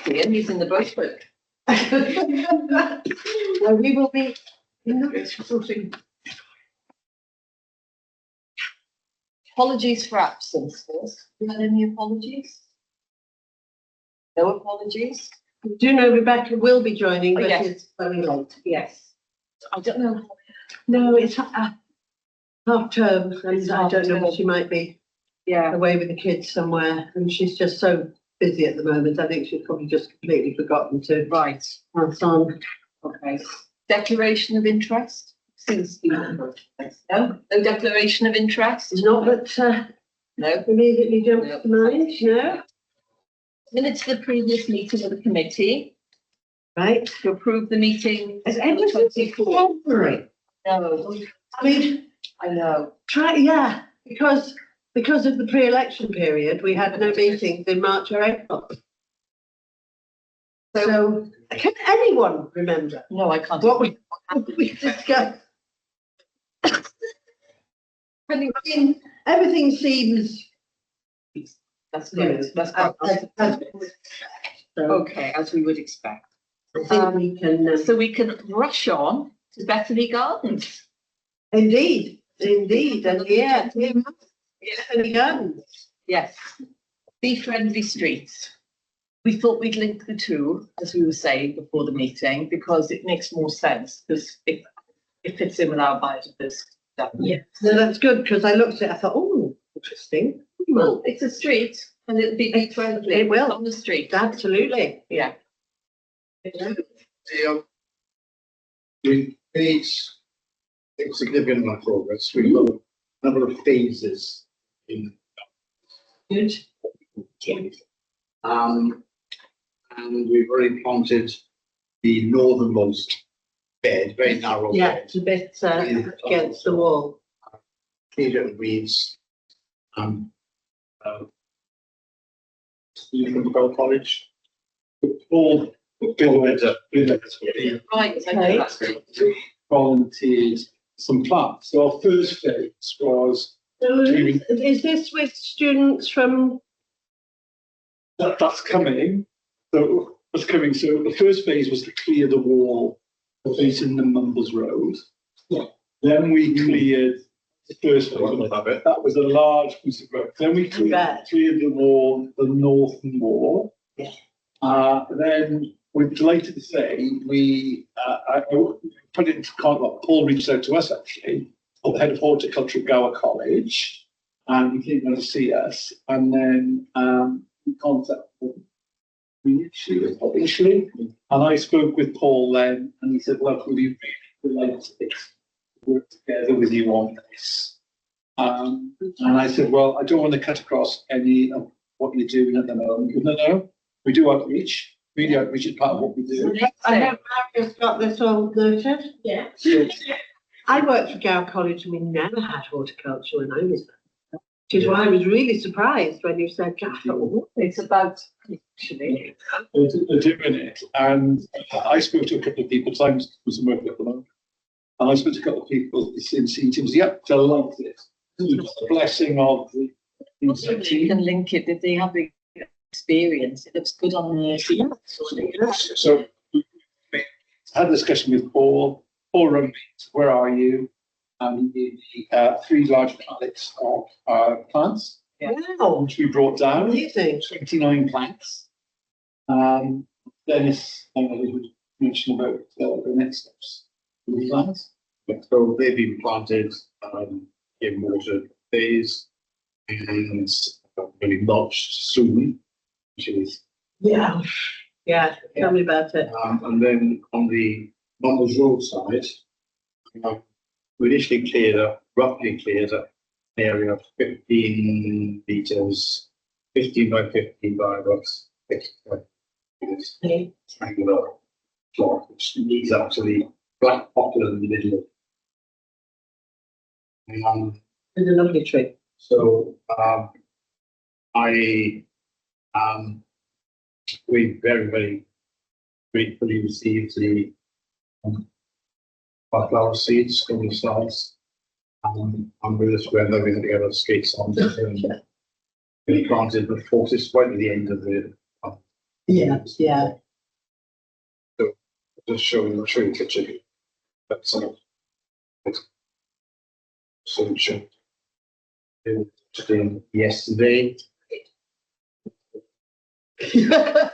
here, he's in the brochure. No, we will be sorting. Apologies for absence, Liz. Have you had any apologies? No apologies? I do know Rebecca will be joining, but yes. it's very late. Yes. I don't know. No, it's half term, and It's I half don't know, term. she might be Yeah. away with the kids somewhere, and she's just so busy at the moment. I think she's probably just completely forgotten to Right. pass on. Okay. Declaration of interest? Seems to be no declaration of interest? Not that No. immediately jumps to mind, no. Minutes of the previous meeting of the committee Right. to approve the meeting. Is everything 24th. February? No. I mean, I know. because of the pre-election period, we had no meetings in March or April. So can anyone remember No, I can't. what we discussed? Everything seems. That's great. That's great. So Okay, as we would expect. I think we can. So we can rush on to Bethany Gardens. Indeed, and yeah, Bethany Gardens. Yes. Be friendly streets. We thought we'd link the two, as we were saying before the meeting, because it makes more sense, because it fits in with our budget of this stuff. Yeah, no, that's good, because I looked at it, I thought, oh, interesting. Well, it's a street and it'll be friendly. It will. On the street. Absolutely. Yeah. We've made a significant amount of progress. We've got a number of phases in. Good. And we've already planted the northernmost bed, very narrow Yeah, bed. it's a bit against the wall. Cleared it of weeds. You from Bell College? All Right. Okay. That's great. volunteered some plants. So our first phase was So is this with students from? that's coming. So that's coming. So the first phase was to clear the wall facing the Mumbles Road. Yeah. Then we cleared the first phase. That was a large piece of work. Then we cleared the wall, the northern wall. Yeah. Then we're delighted to say we I put it into contact. Paul reached out to us actually, the head of horticulture at Gower College, and he came down to see us. And then we contacted him initially, and I spoke with Paul then, and he said, "Well, we'd be really delighted to work together with you on this." And I said, "Well, I don't want to cut across any of what you're doing at the moment." He said, "No, we do outreach. Media outreach is part of what we do." I hope Maria's got this all noted. Yeah. So, I worked for Gower College and we never had horticulture when I was there. Which is why I was really surprised when you said, "Oh, It's about actually. they're doing it, and I spoke to a couple of people. Because I'm doing some work at the moment, and I spoke to a couple of people in teams. Yep, they loved it. The blessing of the You can link it if they have the experience. It looks good on the So we had a discussion with Paul. Paul rang me, "Where are you?" And he gave me 3 large pallets of plants, wow, which we brought down. amazing." 29 plants. Dennis would mention about the next steps with the plants. So they've been planted in water phase and going to be mulched soon, which is. Yeah. Yeah, tell me about it. And then on the Mumbles Road side, we initially roughly cleared an area of 15 metres, 15 by 15 by about 65 metres, triangular plot, which leads up to the black poplar in the middle. It's a lovely tree. So we very, very gratefully received the flower seeds from the sites. And with this weather, we had to get our skates on. We planted the forces right at the end of the Yeah, yeah. Just showing the tree kitchen. That's some. Solution. Today, yesterday. Got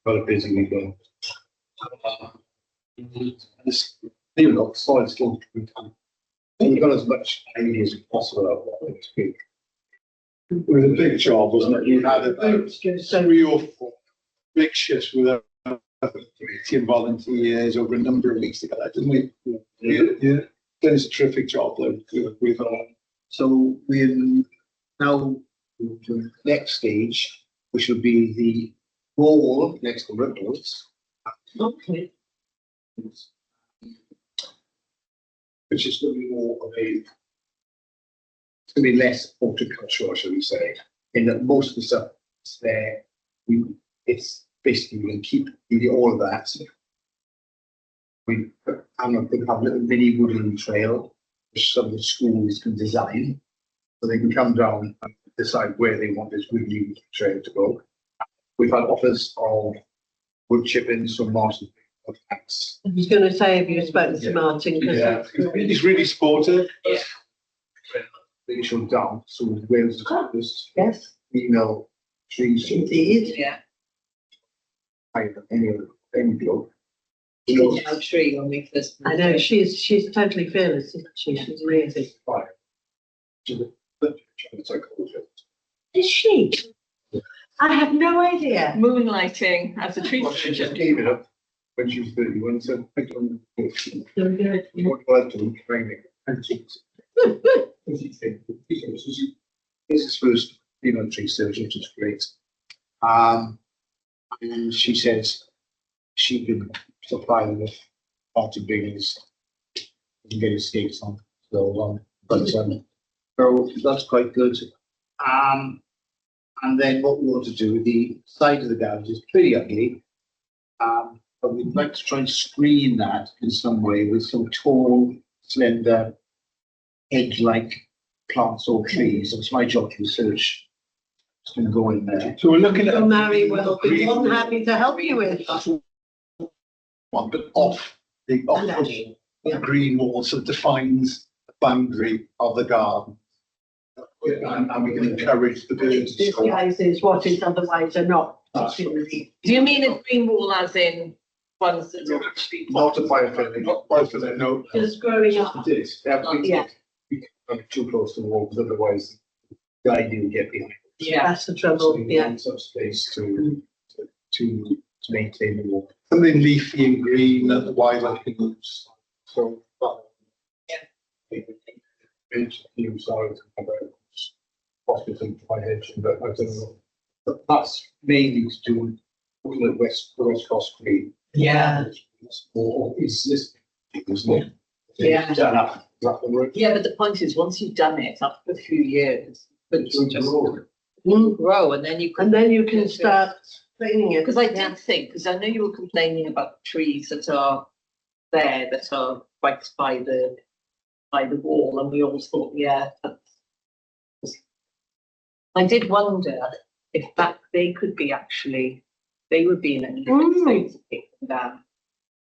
a busy weekend. Even got solid skills. We've got as much idea as possible out there to speak. It was a big job, wasn't it? You had about So 3 or 4 big shifts with 18 volunteers over a number of weeks together, didn't we? Yeah. That is a terrific job, though. We've So we're now to the next stage, which will be the wall next to Ripples, okay. which is going to be more of a, it's going to be less horticultural, shall we say, in that most of the stuff is there. It's basically we can keep really all of that. We have a little mini woodland trail, which some of the schools can design, so they can come down and decide where they want this woodland trail to go. We've had offers of wood chippings from Martin. I was going to say, have you spoken to Yeah. Martin? 'Cause Yeah, he's really supportive. They shall down, so Wales just Yes, email trees. indeed. Yeah. Any bloke. He did our tree when we first. I know, she's totally fearless, isn't she? She's amazing. Is she? I have no idea. Moonlighting as a tree Well, she just surgeon. gave it up when she was 31, so I don't know. So good. What do I do? Training. And she's. This is first female tree surgeon, which is great. And she says she can supply them with party biggins and get his skates on. So, so that's quite good. And then what we want to do, the side of the garage is pretty ugly. But we'd like to try and screen that in some way with some tall, slender, hedge-like plants or trees. It's my job to research. It's going to go in there. So we're looking at. So Mary will be more than happy to help you with. One, but off the green wall, so it defines the boundary of the garden. And we can encourage the birds to go. Disguises what is otherwise are not. Do you mean a green wall as in ones that are actually? Not a biofilm, not biofilm, no. Just growing up. It is. Yeah. We can't be too close to the wall, because otherwise the idea will get behind. Yeah. That's the So trouble, we yeah. need some space to maintain the wall. Something leafy and green that the wildlife can use. So. Yeah. You sorry to have a hospital by hedge, but I don't know. But that's mainly to do with the West Coast Green. Yeah. Or is this, isn't it? Yeah. Is that the word? Yeah, but the point is, once you've done it after a few years, but you just grow and then you can. And then you can start cleaning it. Because I Yeah. did think, because I know you were complaining about trees that are there that are right by the wall, and we all thought, yeah. I did wonder if that they could be actually, they would be in a state to take them down.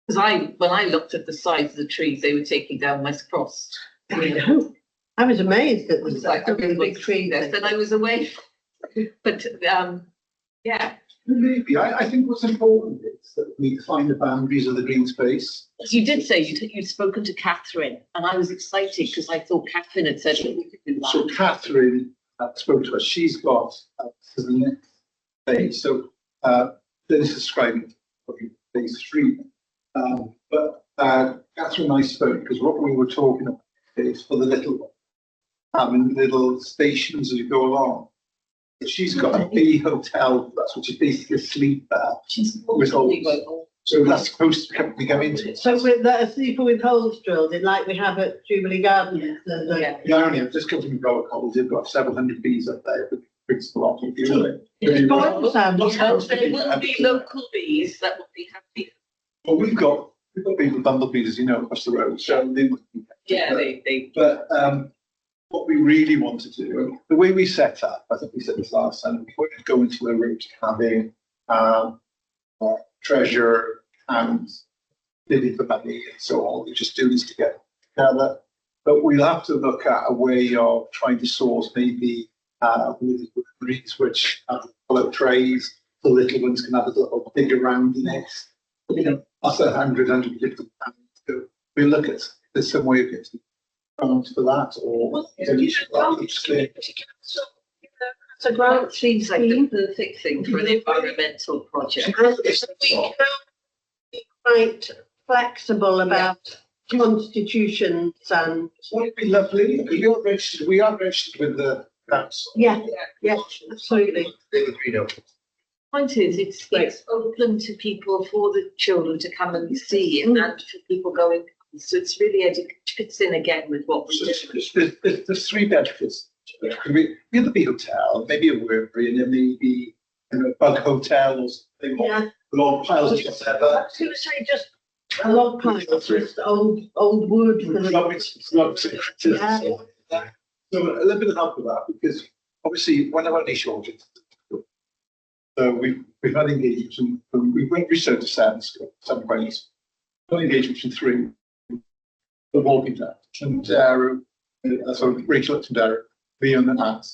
Because when I looked at the size of the trees they were taking down West Cross, I know. I was amazed at it was the like a big big tree there, and I was away. But yeah, Maybe. I think what's important is that we define the boundaries of the green space. as you did say, you'd spoken to Catherine, and I was excited because I thought Catherine had said that we could do So that. Catherine spoke to us. She's got to the next phase. So Dennis is describing phase 3. But Catherine and I spoke because what we were talking about is for the having little stations as you go along. She's got a bee hotel, that's which is basically a sleep there. She's With totally holes. right. So that's supposed to be going into it. So with that, a sleeper with holes drilled in, like we have at Jubilee Gardens. Yeah. The irony of just coming from Gower Cottage, they've got several hundred bees up there, but brings a lot of you. It's boils down. Well, there will be local bees that will be happy. Well, we've got people bumblebees, as you know, across the road, so they would be. Yeah, they. But what we really want to do, the way we set up, I think we said this last time, we wanted to go into a route having treasure and bidding for money and so on. We just do this together. But we'll have to look at a way of trying to source maybe with breeds which have pull-out trays. The little ones can have a little bigger round nest. You know, that's 150 pounds. So we'll look at there's some way of getting funds for that, or It's a grant Seems like the perfect thing for an environmental project. and we can be quite flexible about constitutions and, Would it be lovely? We are registered with the council. yeah, absolutely. Point is, it's open to people, for the children to come and see, and for people going. So it's really fits in again with what we So do. there's three benefits. We have the bee hotel, maybe a wormery, and then maybe a bug hotel or something. Yeah. Long piles of I whatever. was going to say just a log pile, just old wood. For the- Yeah. So a little bit of help with that, because obviously when I've only shorted. So we've had engagement from we've researched to seven friends. Got engagement from three. The walking down and Darrow, so Rachel and Darrow, Leon and Matt,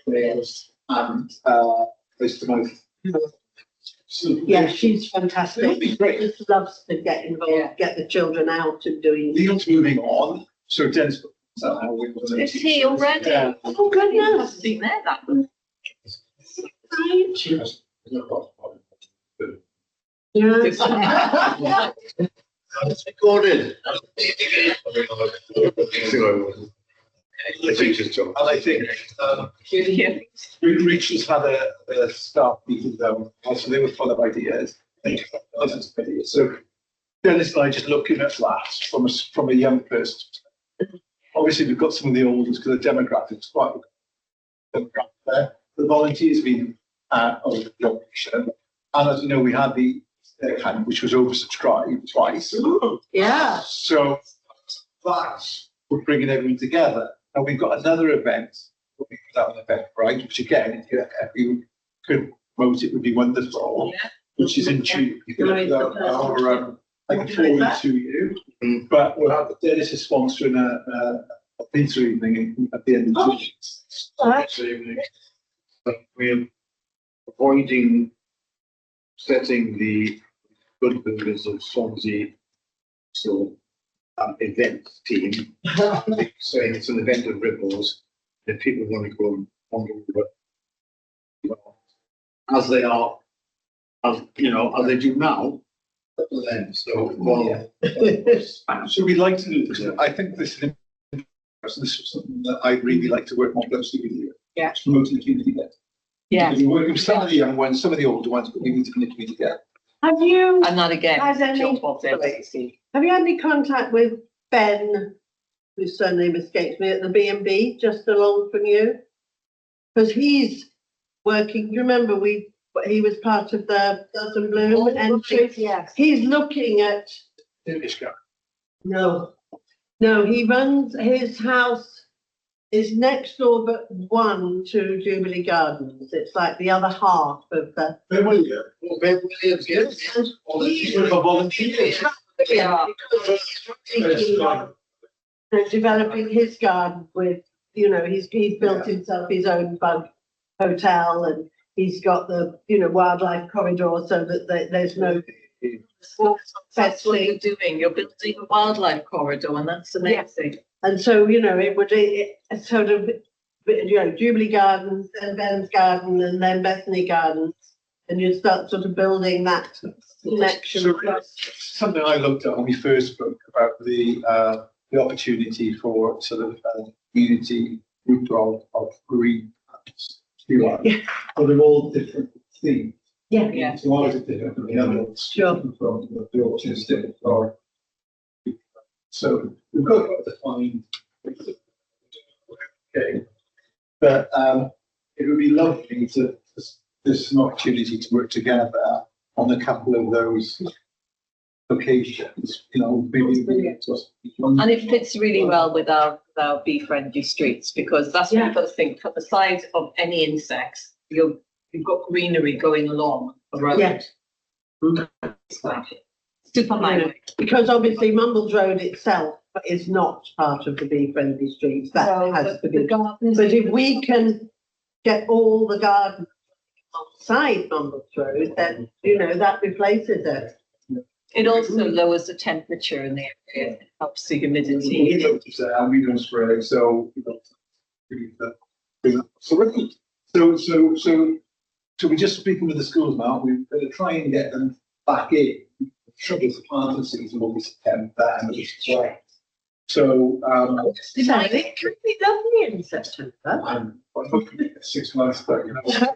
Wales and Mr. Mouth. Yeah, she's fantastic. It'll be great. Just loves to get involved, get the children out and doing. Leon's moving on, so Dennis. Is he already? Yeah. Oh, goodness. I've been there that one. Yeah. It's recorded. The teacher's job. And I think Rachel's had a staff meeting though, so they were full of ideas. So Dennis and I just looking at that from a young person. Obviously, we've got some of the oldest because the demographics quite demographic there. The volunteers have been on the operation, and as you know, we had the camp which was oversubscribed twice. Yeah. So that's we're bringing everyone together. And we've got another event, we put out an event, right? Which again, if you could promote it, would be wonderful. Yeah. Which is in June. Right. I can forward it to you. But we'll have Dennis is sponsoring a pizza evening at the end of June. We're avoiding setting the good builders of Swansea event team, saying it's an event of ripples, and people want to go and wander over, as they are, as they do now. So, So we'd like to do this. I think this is something that I'd really like to work more closely with you. Yeah. Promoting the community there. Yeah. We're working with some of the young ones, some of the older ones, but we need to connect together. Have you, And that again. Has any- John Bob Davis. have you had any contact with Ben, whose surname escapes me, at the B&B, just along from you? Because he's working, do you remember he was part of the Dozen Bloom and Yes. he's looking at, no, he runs, his house is next door but one to Jubilee Gardens. It's like the other half of the. Ben Williams, yes. Volunteers. Yeah. Developing his garden with, he's built himself his own bug hotel and he's got the, wildlife corridor so that there's no. That's what you're doing. You're building a wildlife corridor, and that's amazing. And so, it's sort of, Jubilee Gardens, then Ben's Garden, and then Bethany Gardens. And you start sort of building that connection. So something I looked at when we first spoke about the opportunity for sort of community group of green plants. Yeah. But they're all different themes. Yeah. So ours is different from the others. Sure. From the autistic or. So we've got to find. Okay. But it would be lovely to, there's an opportunity to work together on a couple of those locations, maybe. And it fits really well with our bee-friendly streets, because that's what you've got to think. Aside of any insects, you've got greenery going along a road. Yes, Superhighway. because obviously Mumbles Road itself is not part of the Bee Friendly Streets, that No, has but to the be. gardens. But if we can get all the gardens outside Mumbles Road, then, you know, that replaces it. It also lowers the temperature in the area, helps the humidity. We noticed that, and we don't spray, so. So we're just speaking with the schools now, we're going to try and get them back in. Trouble with the planting season will be September and it's dry. So, It could be lovely in September. I'm looking at 6 months, but you know.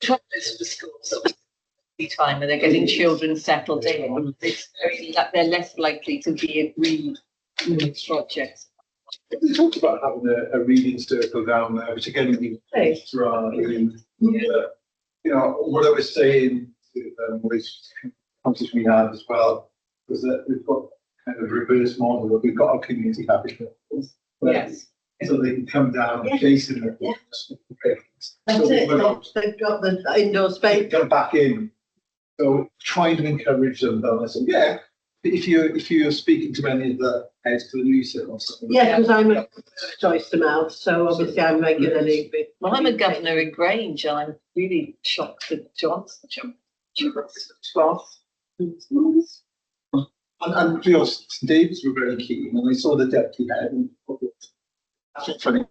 Trouble is for schools, obviously, time when they're getting children settled in, it's very, they're less likely to be agreed projects. We talked about having a reading circle down there, which again, we you know, what I was saying to which conversation we had as well, was that we've got kind of reverse model, that we've got our community habitat. Yes. So they can come down and chasing it. That's it, they've got the indoor space. Get back in. So trying to encourage them, and I said, yeah, if you're speaking to any of the heads to the news or something. Yeah, because I'm a choice to mouth, so obviously I'm regularly. Well, I'm a governor in Grange, and I'm really shocked that Johnson. And you know, St David's were very keen, and I saw the deputy head. And that's funny.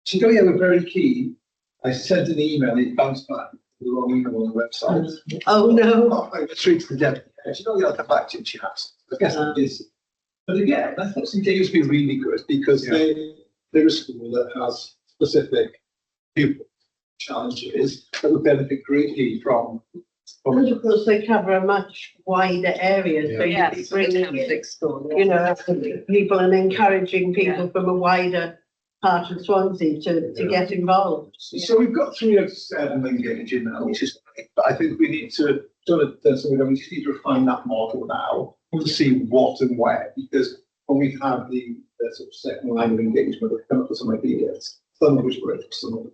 She said, "Oh yeah, we're very keen." I sent an email, it bounced back to the wrong email on the website. Oh, no. I went straight to the deputy head. She said, "Oh yeah, I'll come back to you." And she has. I guess I'm busy. But again, I thought St David's been really good because they're a school that has specific pupil challenges that would benefit greatly from. And of course, they cover a much wider area, so you'd be Yes, bringing, Catholic school. you know, people and encouraging people from a wider part of Swansea to get involved. So we've got 3 out of 7 engaging now, which is great, but I think we need to we just need to refine that model now to see what and where, because when we have the sort of second line of engagement, we've come up with some ideas, some of which work, some of which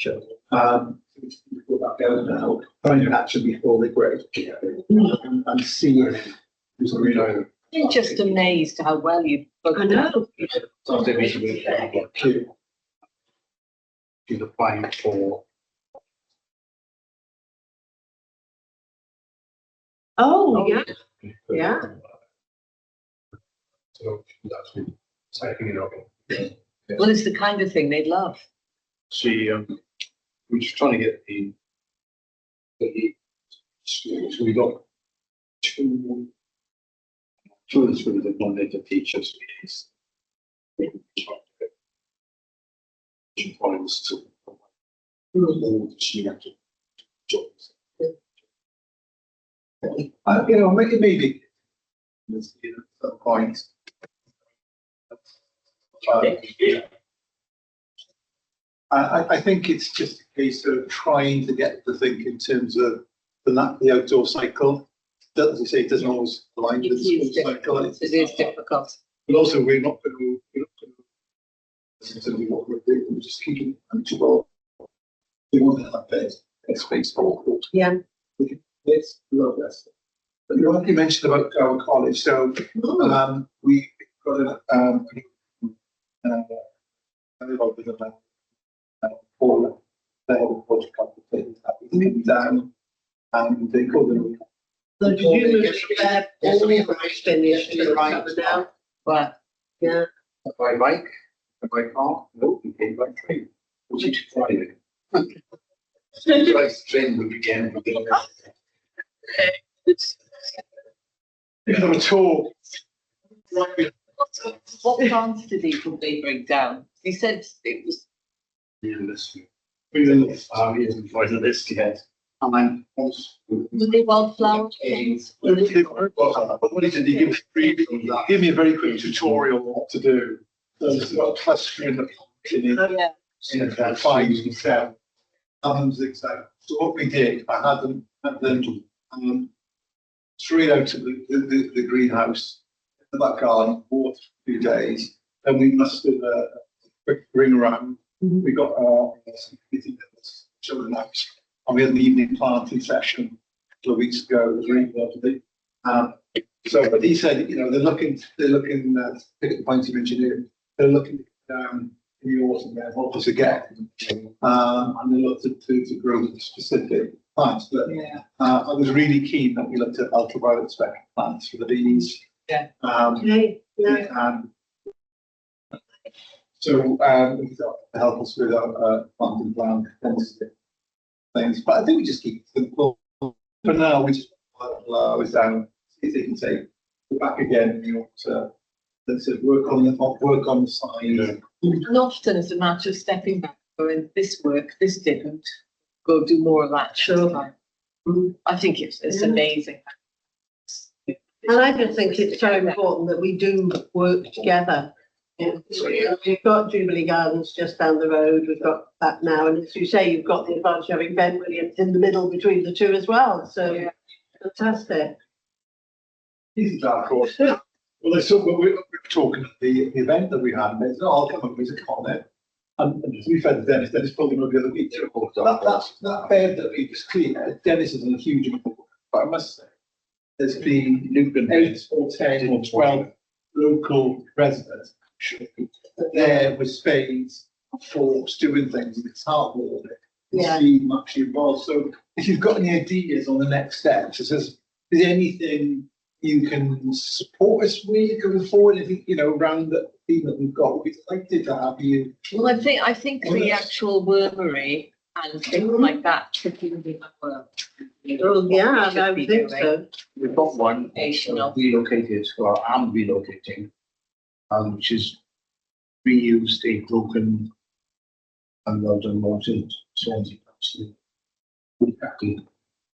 don't. We'll that go now, try and catch them before they break, and see if there's a real. I'm just amazed how well you've. I know. Something we should she's applying for. Oh, yeah, yeah. So that's taking it over. Well, it's the kind of thing they'd love. She, we're just trying to get the schools, we got two of the schools that wanted to teach us is she finds to all the students jobs. You know, maybe there's some point. I think it's just a case of trying to get the think in terms of the outdoor cycle. As I say, it doesn't always align with the school cycle. It is difficult. But also, we're not going to in terms of what we're doing, we're just keeping it manageable. We want to have a space for all. Yeah. It's love this. But you mentioned about our college, so we got Paul, the head of project company, down, and they called them. So did you move there? Yes, we All finished now? But Yeah. By bike, by car, no, we came by train. Was it Friday? Train would begin. A tour. what plants did they bring down? He said it was. We didn't find the list yet. And Were they wildflower plants? What he did, he gave me a very quick tutorial on what to do. So it's about clustering the Yeah. in 5 and 7. Zigzag. So what we did, I had them straight out to the greenhouse in the back garden, water for a few days. Then we mustered a quick ring around. We got our children house. and we had an evening planting session a couple of weeks ago. It was really lovely. So, but he said, you know, they're looking, pick up the point of engineering, they're looking in the autumn, their office again. And they looked to grow specific plants, but I was really keen that we looked at ultraviolet spectrum plants for the bees. Yeah. Okay, yeah. And so, we thought to help us with our planting plan things, but I think we just keep it simple. For now, we just allow us down, see if they can say, go back again, you know, to, let's say, work on the sign. And often it's a matter of stepping back, going, this worked, this didn't, go do more of that. Sure. I think it's Yeah. amazing. And I just think it's so important that we do work together. Yeah. We've got Jubilee Gardens just down the road, we've got that now, and as you say, you've got the advantage of having Ben Williams in the middle between the two as well, so fantastic. He's a dark horse. Well, we were talking at the event that we had, and it's all come up with a comment. And to be fair to Dennis pulled him over the other week. That bed that we just cleared, Dennis has done a huge amount of work, but I must say, there's been 8 or 10 or 12 local residents there with spades, forks, doing things, and it's heartwarming. Yeah. See them actually involved. So if you've got any ideas on the next steps, it says, is there anything you can support us with going forward? I think, you know, around the theme that we've got, we'd like to have you. Well, I think the actual wormery and things like that should be in our Oh, yeah, should I be think doing. so. We've got one Educational. relocated, or I'm relocating, which is reused a broken and well done mountain Swansea. Actually, would happy.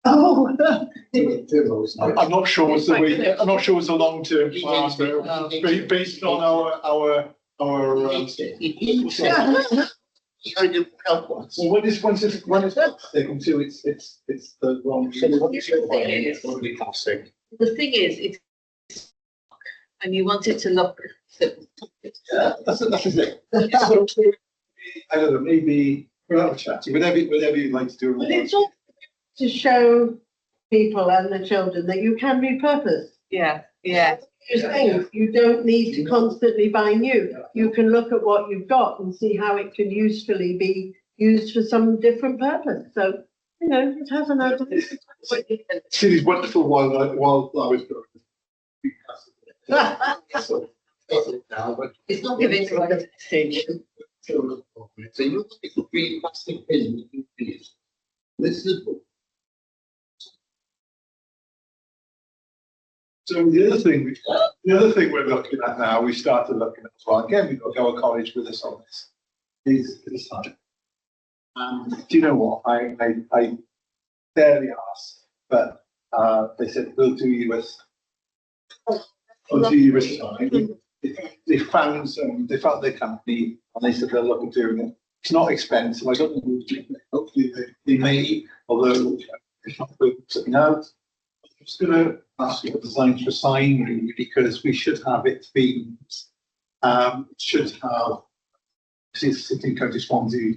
Oh, I'm not sure it's the way, I'm not sure it's a long-term plan, Oh. but based on our. Well, when it's taken to, it's the wrong. Plastic. The thing is, it's and you want it to look. Yeah, that's it. So, I don't know, maybe we'll have a chat, whatever you'd like to do. but it's all to show people and the children that you can repurpose. Yeah. Those things, you don't need to constantly buy new. You can look at what you've got and see how it can usefully be used for some different purpose. So, you know, it has an idea. See these wonderful wildflowers. It's not giving the right message. So you take the green plastic bin, you can use. This is. So the other thing we're looking at now, we started looking at as well, again, we've got Gower College with us on this, is the design. Do you know what, I barely asked, but they said, we'll do you with design. They found their company, and they said they'll look at doing it. It's not expensive, I don't know, hopefully they may, although it's not something out. I'm just gonna ask you for design for sign really, because we should have it themed. It should have, see, City and County Swansea,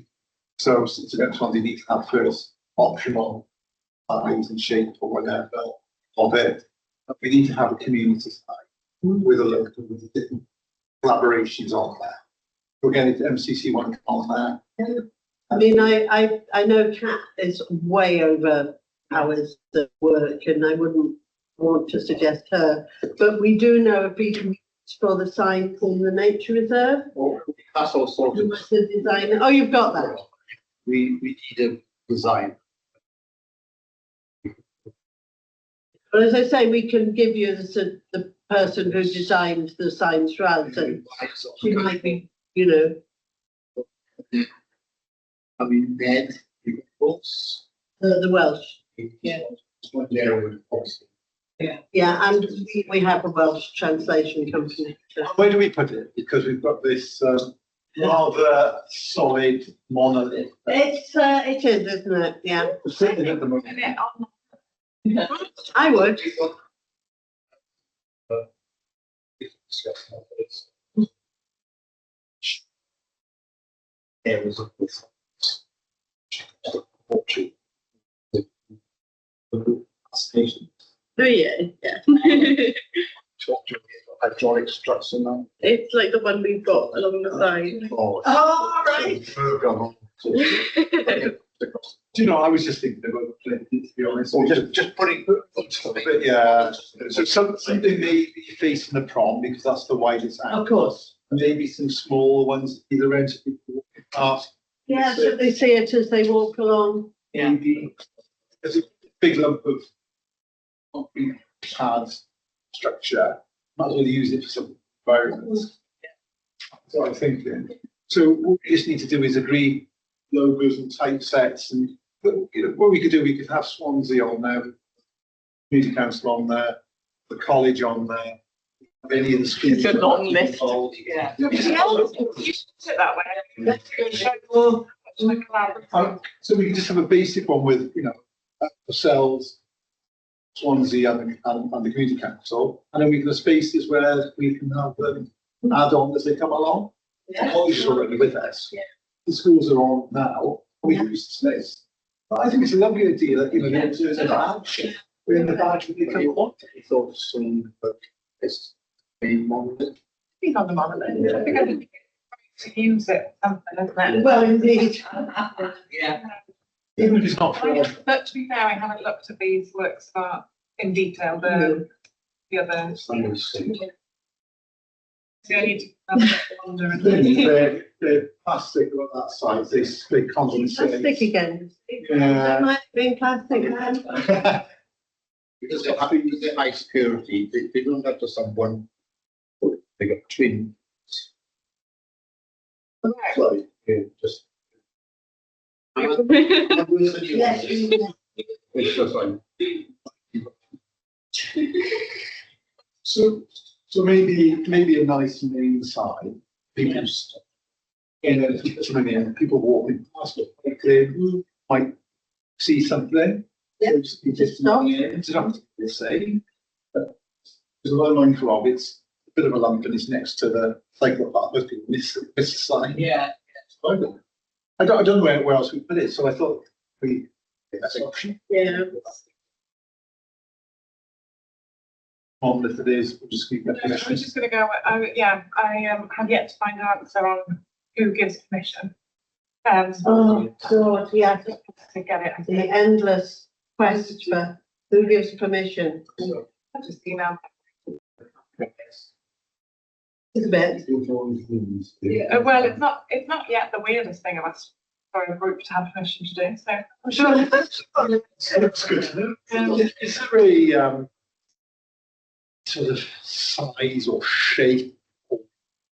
so City and County Swansea needs to have first optional lines and shape or whatever of it. But we need to have a community sign with a look with the different collaborations on there. We're getting to MCC one on there. I mean, I know Kat is way over hours of work and I wouldn't want to suggest her, but we do know of people for the sign in the nature reserve. That's all Who sorted. was the designer? Oh, you've got that. We need a design. But as I say, we can give you the person who designed the signs for us, and she might be, you know, I mean, Ned, books. the Welsh. Yeah. It's one area with policy. Yeah, and we have a Welsh translation company. Where do we put it? Because we've got this rather solid monolith. It is, isn't it? Yeah, It's sitting at the moment. I would. Areas of this. Station. Oh, yeah, yeah. Hydraulic struts and that. It's like the one we've got along the side. Oh, right. Do you know, I was just thinking about plenty, to be honest. Or just putting. But yeah, so something maybe facing the prom, because that's the widest. Of course. Maybe some small ones, either end of people walking past. Yeah, so they see it as they walk along. Yeah. Maybe there's a big lump of concrete pads structure, might as well use it for some environments. That's what I'm thinking. So what we just need to do is agree logos and typesets, and you know, what we could do, we could have Swansea on there, Community Council on there, the college on there, any of the schools. It's a long list. involved. Yeah. You should put it that way. So we can just have a basic one with, you know, ourselves, Swansea and the Community Council, and then we can have spaces where we can have them add on as they come along. The college is already with us. Yeah. The schools are on now, we can use the space. But I think it's a lovely idea that, you know, there's a badge, we're in the badge when they come along. Thought some, but it's been monitored. He's on the monolith. I think I need to use it, something, isn't it? Well, indeed. Yeah. Even if it's not for us. But to be fair, I haven't looked at these works of art in detail, the other. So I need to have a wander and. They're plastic on that size, they condensate. Plastic again. Yeah. That might be plastic again. Because they have the high security, they don't have to someone, they got twin. So, yeah, just. Yes. It's just like. So maybe a nice main sign, people, you know, people walking past it, they might see something. Yeah. You just not interrupt, they say. But there's a lot of mindful of it's a bit of a lump and it's next to the cycle path, most people miss the sign. Yeah. I don't know where else we put it, so I thought that's an option. Yeah. On if it is, we'll just keep that. I was just gonna go, I have yet to find an answer on who gives permission. Oh, God, yes. To get it, I The think, endless quest for who gives permission. I just emailed. It's a bit. Well, it's not yet the weirdest thing of us for a group to have permission to do, so I'm sure. That's good. Is there a sort of size or shape or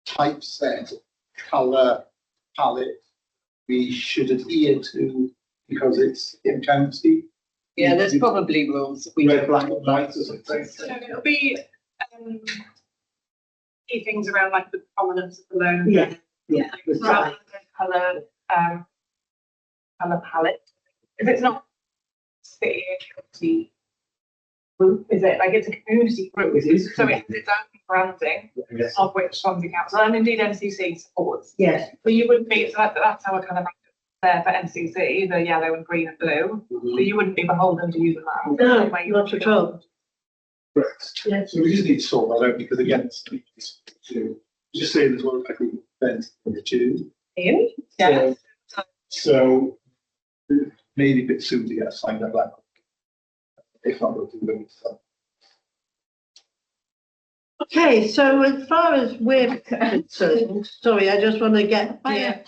typeset, colour palette we should adhere to because it's in county? Yeah, there's probably rules. We Red, black and white or something. So it'll be key things around like the prominence of the loan. Yeah. Rather than colour palette. If it's not city or county group, is it? Like it's a community group, It is. so it has its own branding Yes. of which Swansea Council and indeed NCC supports. Yes. But you wouldn't be, so that's our kind of there for NCC, the yellow and green and blue. So you wouldn't be beholden to using that. No, Same way you not would at all. Correct. Yes. So we just need to sort that out because again, it's just saying as well, I think event number 2. You? Yeah. So maybe a bit soon to get signed up that. If not, we'll do them. Okay, so as far as we're concerned, sorry, I just want to get Yeah.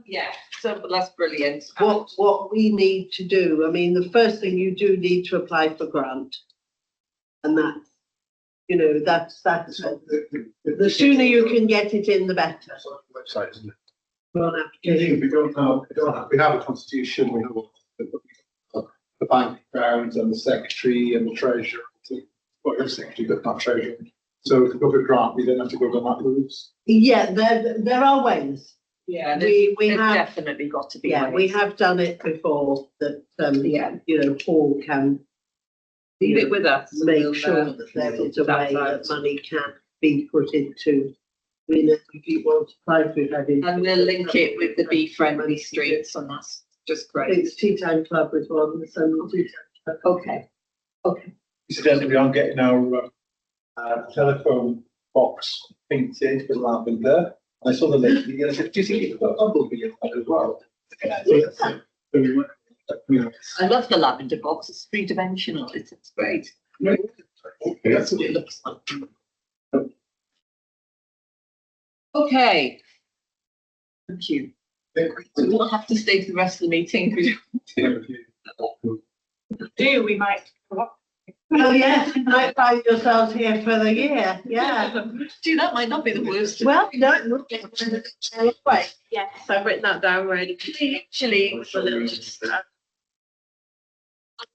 Yeah, so that's brilliant. what we need to do. I mean, the first thing you do need to apply for grant. And that, you know, that's, the sooner you can get it in, the better. That's on the website, isn't it? For an application. We have a constitution, we have the bank grounds and the secretary and the treasurer. Well, you're secretary, but not treasurer. So if we go for a grant, we don't have to go down that route. Yeah, there are ways. Yeah, We there's have, definitely got to be. yeah, we ways. have done it before that, Yeah. you know, Paul can Leave it with us. make We'll, sure that there is a that's way out. that money can be put into. I mean, if you want to apply for it, And we'll link it with the Be Friendly Streets, and that's just I think great. it's Tea Time Club as well, and some Tea Time Okay, okay. Incidentally, I'm getting our telephone box painted with lavender. I saw the lady, and I said, do you think you've got a bumblebee in that as well? I love the lavender box. It's three-dimensional. It's great. That's what it looks like. Okay. Thank you. We'll have to stay for the rest of the meeting. We might. Oh, yes, you might find yourselves here for the year, yeah. Gee, that might not be the worst. Well, no, anyway, Yes, I've written that down already. Actually, Just,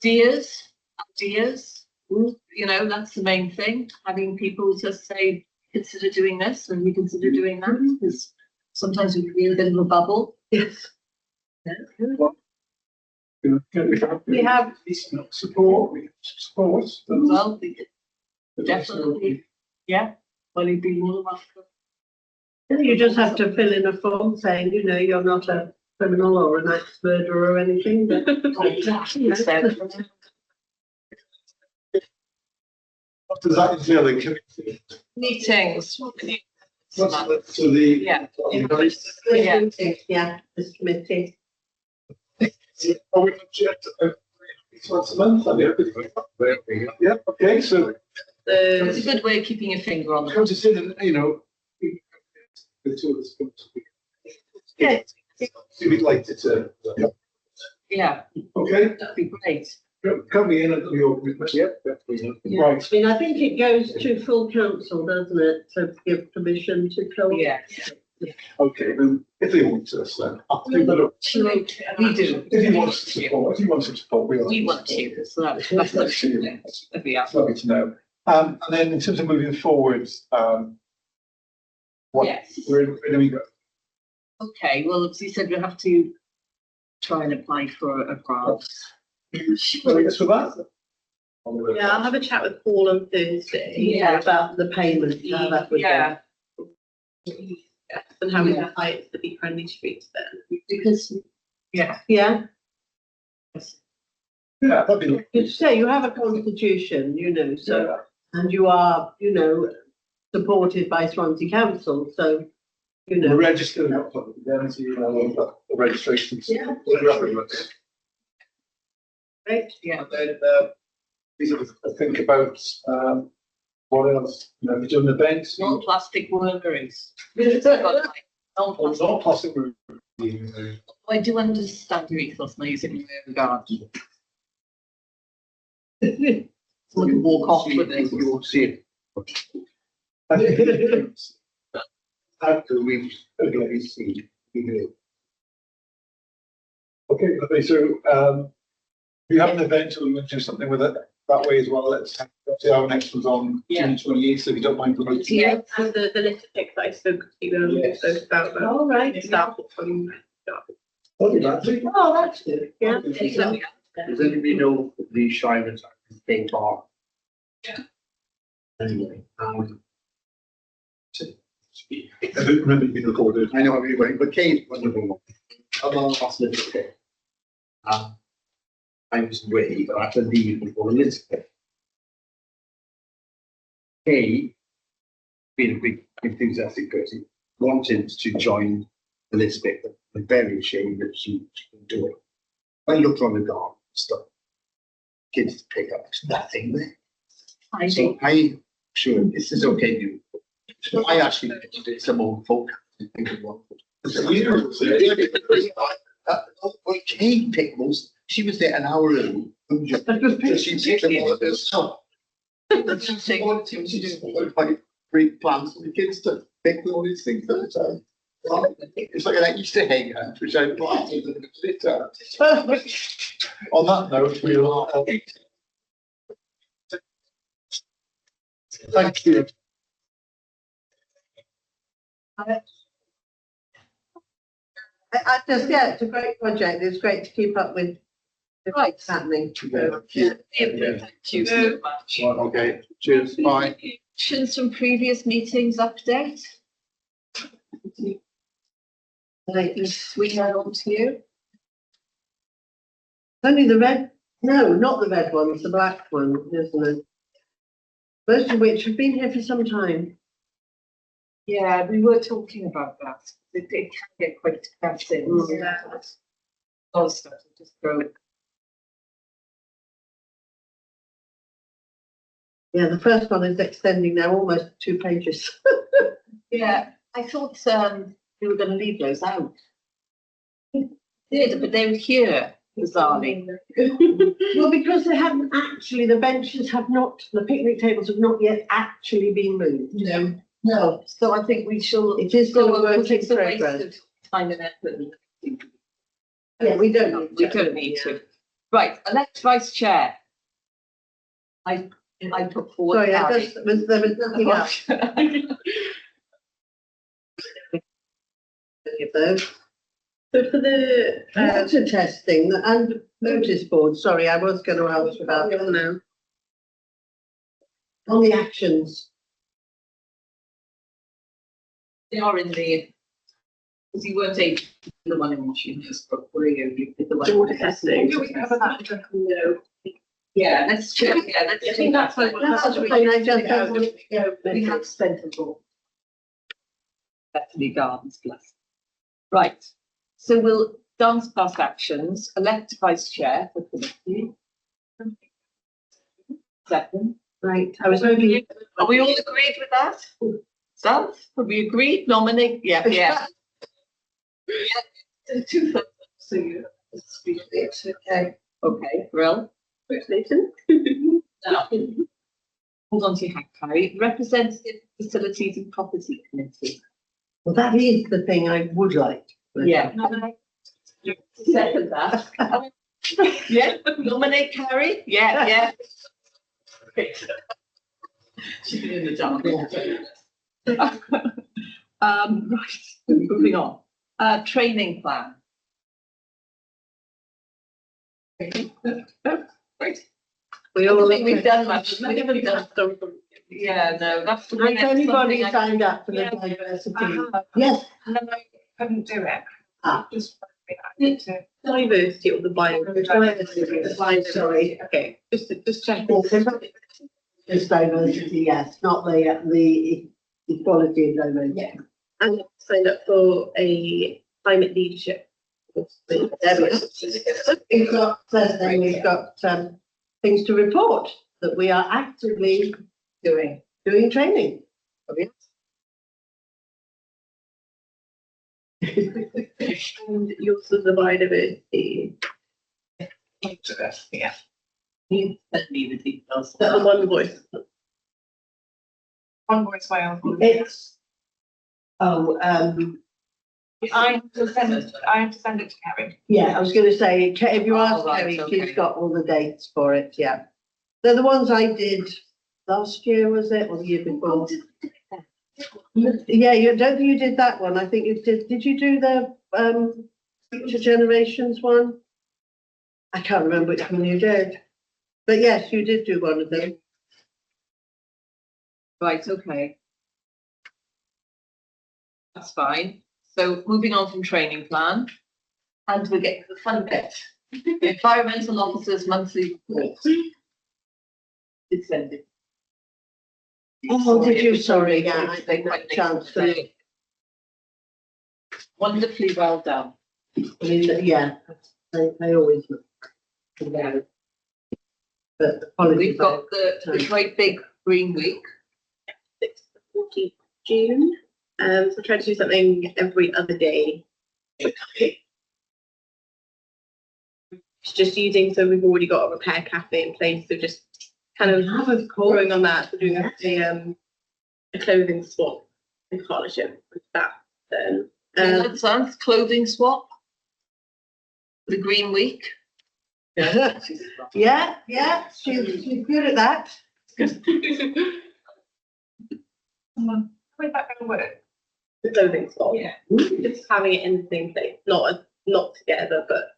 ideas, you know, that's the main thing. Having people just say, consider doing this and we consider doing that, because sometimes we feel a bit of a bubble. yes. We have support, Well, definitely, yeah. Well, you'd be more than welcome. You just have to fill in a form saying, you know, you're not a criminal or an axe murderer or anything, but. Exactly. So, What does that entail in committee? meetings. So the. Yeah. Yeah, yeah, this committee. Are we object 6 months a month? Yeah, okay, so. It's a good way of keeping your finger on the. Come to sit and, you know. The two of us come to. Yeah. We'd like to. Yeah, Okay, that'd be great. come in and we open it. Yep. Yeah. Right. I mean, I think it goes to full council, doesn't it, to give permission to go. Yeah. Okay, then if they want us, then. We do. If he wants to support, We want to, so that's that'd be That's lovely to know. And then in terms of moving forward, what, Yes. where do we go? Okay, well, as you said, we'll have to try and apply for a grant. So I guess for that. yeah, I'll have a chat with Paul on Thursday. Yeah. About the payment, how that would go. Yeah, Yes, and how we can apply it to the Be Friendly Streets then. because, yeah. Yeah, Yeah, that'd be. you say you have a constitution, you know, so, and you are, you know, supported by Swansea Council, so, you We're know. registered, not public indemnity, the registrations. Yeah. Great. Yeah, And then, we sort of think about, what else, you know, doing events. non-plastic wormeries. Oh, Non-plastic. not plastic. I do understand your ethos, and I use it in my own regard. Someone can walk off with it. You won't see it. After we've seen. Okay, lovely. So, we have an event, and we'll do something with it that way as well. Let's see our next one's on June 28th, so if you don't mind promoting. Yeah. And the list of pics that I spoke to you Yes. also about All right. staff from. Okay, that's it. Oh, that's good, yeah. Does anybody know the Shirens King Park? Anyway, Remember being recorded. I know everybody, but Kate's wonderful. I'm on last little bit. I was away, but I had to leave before Elizabeth. Kate, being a big enthusiastic person, wanted to join Elizabeth, but I'm very ashamed that she couldn't do it. I looked on the garden stuff. Kids to pick up, there's nothing there. So I, sure, this is okay, you. So I actually did some old folk. Well, Kate picked most, she was there an hour early. She picked them all herself. She wanted to, she just wanted like great plans for the kids to pick all these things at the time. It's like an Easter egg hunt, which I planted and it On that note, we'll. Thank you. I just, yeah, it's a great project. It's great to keep up with what's happening. Thank you so much. Okay, cheers, bye. Questions from previous meetings update? Like, we head on to you. Only the red No, not the red one, it's the black one, isn't it? Most of which have been here for some time. Yeah, we were talking about that. It can get quite depressing. Yeah. A lot of stuff will just go. Yeah, the first one is extending now almost 2 pages. Yeah, I thought we were going to leave those out. Did, but they were here, bizarrely. Well, because they haven't actually, the benches have not, the picnic tables have not yet actually been moved. No, so I think we shall. It is still a work in It's a waste progress. of time and effort. Yeah, we don't. We don't need to. Right, elect vice chair. I put forward. Sorry, Harry. there was nothing else. Of those. So for the, Water testing and notice board, sorry, I was going to ask about that now. On the actions. They are in the. Because you weren't able to do the one in Washington, were you? You did the one. water testing. Do we cover that? No. Yeah, let's check. Yeah, let's. I think that's what. That's fine, I just don't want to go. We have spent a lot. Bethany Gardens, bless. Right, so we'll dance past actions, elect vice chair for committee. Second. Right, I was hoping. Are we all agreed with that? Sam, have we agreed? Nominate? Yeah, yeah. Yeah, two thumbs up, so you. It's okay. Okay, Brill. Congratulations. Now, hold on to your hat, Carrie. Representative Facilities and Property Committee. Well, that is the thing I would like. Yeah. Second that. Yeah, nominate Carrie? Yeah, yeah. She's in the dark. Right, moving on. Training plan. Right. We I all don't think we've done much. We haven't done something. Yeah, no, that's. Has anybody something I- signed up for the Yeah. diversity? Uh, Yes. No, I couldn't do it. Ah. Just. I need to. Diversity or the bio. Sorry. Okay, just check. It's diversity, yes, not the equality of diversity. Yeah. And signed up for a climate leadership. There we go. We've got, then we've got things to report that we are actively doing training. And you also the biodiversity. Yeah. You send me the details. That the one voice. One voice Wales. It's, I have to send it to Karen. yeah, I was going to say, if you Oh, ask right, Kerry, okay. she's got all the dates for it, yeah. They're the ones I did last year, was it, or the year before? Yeah, you don't think you did that one, I think you did you do the Future Generations one? I can't remember which one you did, but yes, you did do one of them. Right, okay. That's fine. So moving on from training plan. And we're getting to the fun bit. The environmental officers monthly report. Did send it. Oh, did you? Sorry, yeah, I They didn't have quite a chance to make look. Wonderfully well done. I mean, yeah, they always look. together. But apologies. We've got the great big green week. 14th June. So try to do something every other day. It's just using, so we've already got a repair cafe in place, so just kind of growing on that, so doing a clothing swap in partnership with that. Then That sounds clothing swap. The green week. Yeah. Yeah, she's good at that. Where's that going to work? the clothing swap. Yeah. Just having it in the same place, not together, but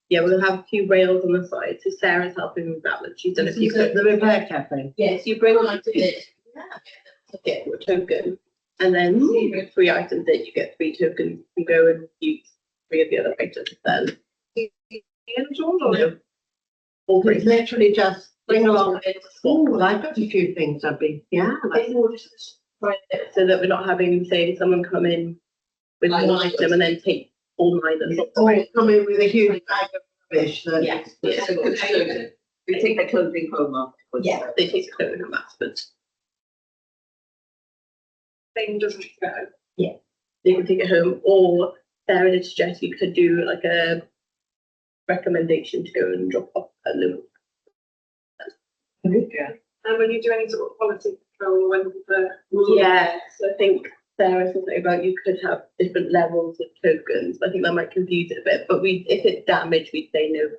yeah, we'll have a few rails on the side. So Sarah's helping with that one. She's done a few. The repair cafe. Yes, you bring like it. Get your token, and then you get 3 items. Then you get 3 tokens. You go and use 3 of the other items. Then. No. all It's three. literally just bring along. It's Oh, well, I've got a few things I'd be, yeah. It's more just trying it so that we're not having, say, someone come in with Like one item and then take all 9 and not Or come in with a huge bag of rubbish that. Yes, yeah. We take their clothing home afterwards. Yeah, they take the clothing home afterwards. Thing doesn't go. You can take it home, or Sarah did suggest you could do like a recommendation to go and drop off at Luke. Yeah. And when you do any sort of quality control, when the. Yeah, so I think Sarah said something about you could have different levels of tokens. I think that might confuse it a bit, but if it's damaged, we'd say no.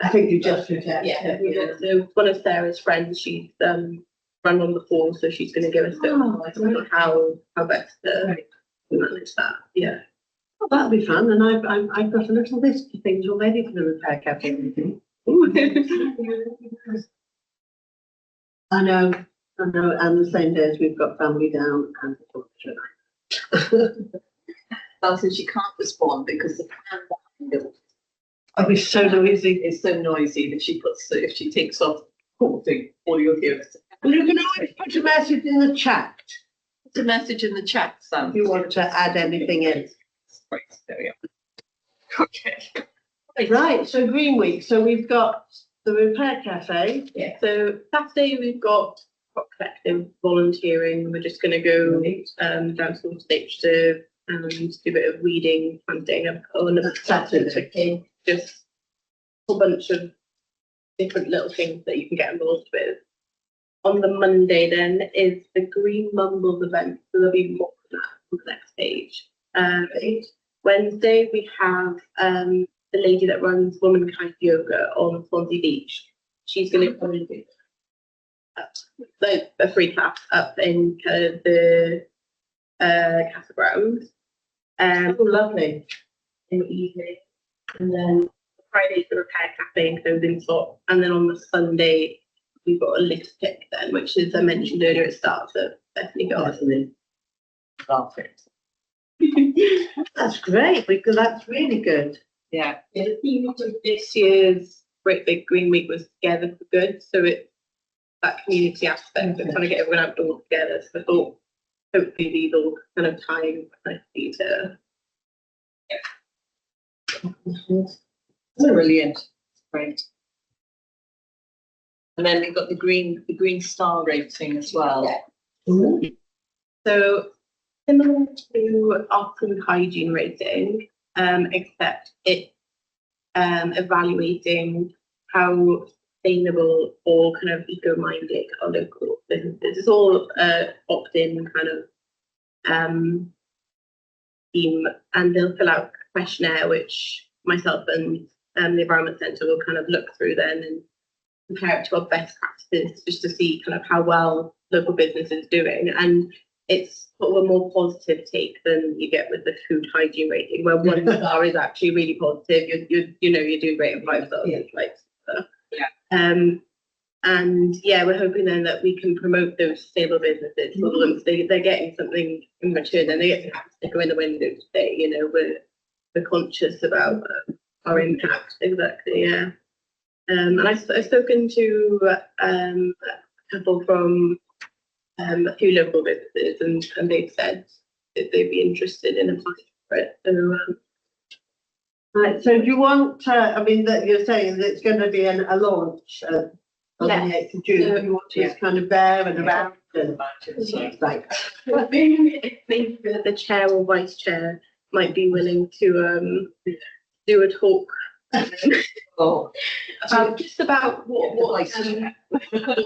I think you just reject Yeah, it, so one of Sarah's friends, she's run on the force, so she's going to give us a bit of advice on how best to manage that. Yeah. Well, that'll be fun, and I've got a little list of things already for the repair cafe meeting. I know, and the same day as we've got family down and Alison, she can't respond because the fan behind her I'll be so noisy. is so noisy that if she takes off recording, all you'll hear is. And you can always put a message in the chat Put a message in the chat, Sam. if you want to add anything in. Right, there we are. Okay. Right, so Green Week, so we've got the repair cafe. Yeah, so Saturday we've got Crop Collective volunteering. We're just going to go down to the stage to do a bit of weeding, planting, and Saturday. just a whole bunch of different little things that you can get involved with. On the Monday then is the Green Mumbles event, so there'll be more on that on the next page. Wednesday we have the lady that runs Womankind Yoga on Swansea Beach. She's going to come and do a free class up in kind of the Castle Grounds. Oh, lovely. In the evening, and then Friday's the repair cafe and clothing swap, and then on the Sunday we've got a lift pick then, which as I mentioned earlier, it starts at Bethany Garden. Perfect. That's great, because that's really good. Yeah. Yeah, the theme of this year's Great Big Green Week was Together for Good, so it's that community aspect of trying to get everyone outdoors together. So I thought hopefully these all kind of tie in nicely to. Brilliant. Great. And then we've got the green star rating as well. Yeah. So similar to our food hygiene rating, except it evaluating how sustainable or kind of eco-minded our local businesses. It's all opt-in kind of team, and they'll fill out a questionnaire which myself and the Environment Centre will kind of look through then and compare it to our best practices just to see kind of how well local business is doing. And it's sort of a more positive take than you get with the food hygiene rating, where 1 star is actually really positive. You're doing great, and 5 stars is like stuff. Yeah. And yeah, we're hoping then that we can promote those sustainable businesses. So once they're getting something in return, then they get to have a sticker in the window to say, we're conscious about our impact. Exactly, yeah. And I've spoken to a couple from a few local businesses, and they've said that they'd be interested in applying for it. So, Right, so do you want, that you're saying that it's going to be a launch on the 8th of June. Do you want to kind of there and around and like. maybe the chair or vice chair might be willing to do a talk. Oh. Just about what